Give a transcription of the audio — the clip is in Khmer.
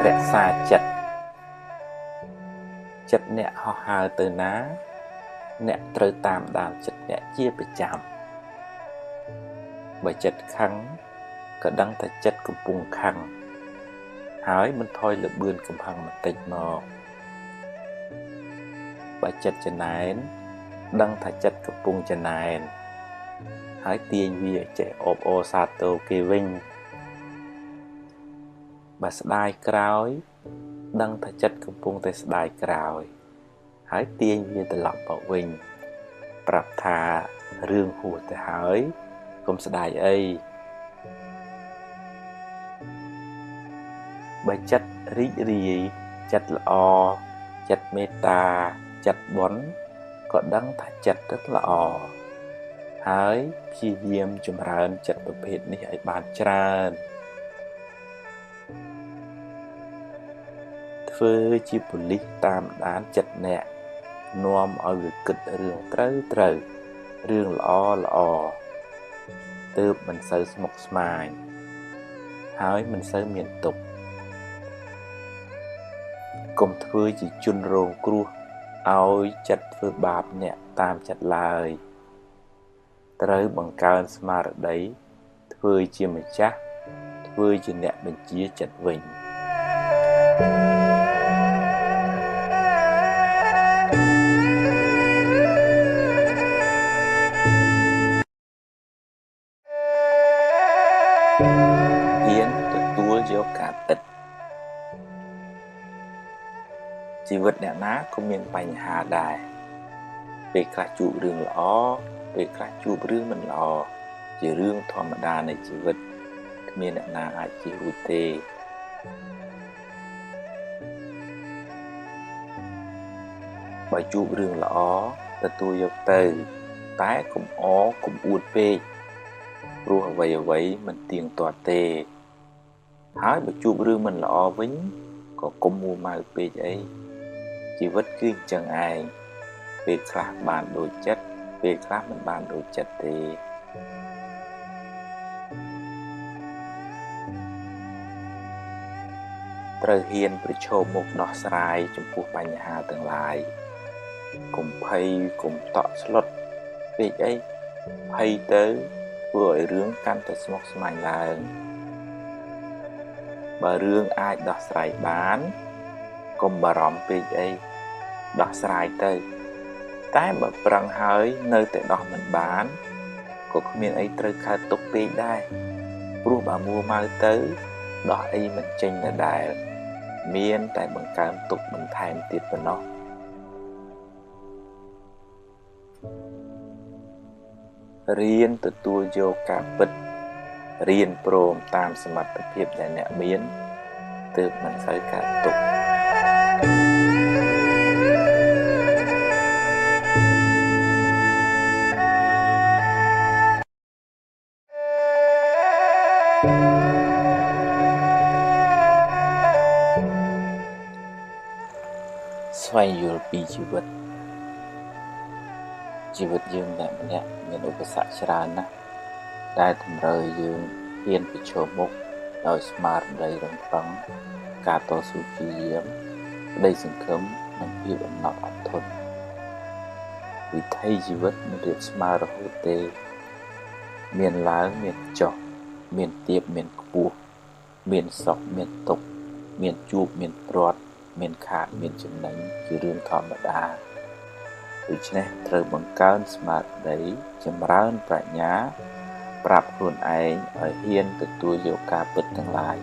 រក្សាចិត្តអ្នកហោះហើរទៅណាអ្នកត្រូវតាមដានចិត្តអ្នកជាប្រចាំបើចិត្តខឹងក៏ដឹងតែចិត្តកំពុងខឹងហើយមិនថយលបឿនកំហឹងបន្តិចមកបើចិត្តចំណែនដឹងថាចិត្តកំពុងចំណែនហើយទាញវាចេះអបអរសាទរគេវិញបើស្ដាយក្រោយដឹងថាចិត្តកំពុងតែស្ដាយក្រោយហើយទាញវាត្រឡប់មកវិញប្រាប់ថារឿងហួសទៅហើយកុំស្ដាយអីបើចិត្តរីករាយចិត្តល្អចិត្តមេត្តាចិត្តបុណ្យក៏ដឹងថាចិត្តrấtល្អហើយព្យាយាមចម្រើនចិត្តប្រភេទនេះឲ្យបានច្រើនធ្វើជាប៉ូលីសតាមដានចិត្តអ្នកនាំឲ្យវាគិតរឿងត្រូវរឿងល្អទើបមិនសូវស្មុគស្មាញហើយមិនសូវមានទុក្ខកុំធ្វើជាជនរងគ្រោះឲ្យចិត្តធ្វើបាបអ្នកតាមចិត្តឡើយត្រូវបង្កើនស្មារតីធ្វើជាម្ចាស់ធ្វើជាអ្នកបញ្ជាចិត្តវិញហ៊ានទទួលយកការពិតជីវិតអ្នកណាក៏មានបញ្ហាដែរពេលខ្លះជួបរឿងល្អពេលខ្លះជួបរឿងមិនល្អជារឿងធម្មតានៃជីវិតគ្មានអ្នកណាអាចជៀសរួចទេបើជួបរឿងល្អទទួលយកទៅតែកុំអរកុំអួតពេកព្រោះអ្វីមិនទៀងទាត់ទេហើយបើជួបរឿងមិនល្អវិញក៏កុំមួម៉ៅពេកអីជីវិតគឺអញ្ចឹងឯងពេលខ្លះបានដូចចិត្តពេលខ្លះមិនបានដូចចិត្តទេត្រូវហ៊ានប្រឈមមុខដោះស្រាយចំពោះបញ្ហាទាំងឡាយកុំភ័យកុំតក់ស្លុតពេកអីភ័យទៅធ្វើឲ្យរឿងកាន់តែស្មុគស្មាញឡើងបើរឿងអាចដោះស្រាយបានកុំបារម្ភពេកអីដោះស្រាយទៅតែបើប្រឹងហើយនៅតែដោះមិនបានក៏គ្មានអីត្រូវកើតទុកពេកដែរព្រោះបើមួម៉ៅទៅដោះអីមិនចេញដដែលមានតែបង្កើនទុកបន្ថែមទៀតប៉ុណ្ណោះរៀនទទួលយកការពិតរៀនព្រមតាមសមត្ថភាពដែលអ្នកមានទើបមិនសូវកើតទុក្ខស្វែងយល់ពីជីវិតយើងម្នាក់មានឧបសគ្គច្រើនណាស់ដែលតម្រូវយើងហ៊ានប្រឈមមុខដោយស្មារតីរឹងប៉ឹងការតស៊ូព្យាយាមក្តីសង្ឃឹមនិងភាពអំណត់អត់ធន់វិថីជីវិតមិនរៀបស្មើរហូតទេមានឡើងមានចុះមានទាបមានខ្ពស់មានសុខមានទុក្ខមានជួបមានព្រាត់មានខាតមានចំណេញជារឿងធម្មតាដូច្នេះត្រូវបង្កើនស្មារតីចម្រើនប្រាជ្ញាប្រាប់ខ្លួនឯងឲ្យហ៊ានទទួលយកការពិតទាំងឡាយ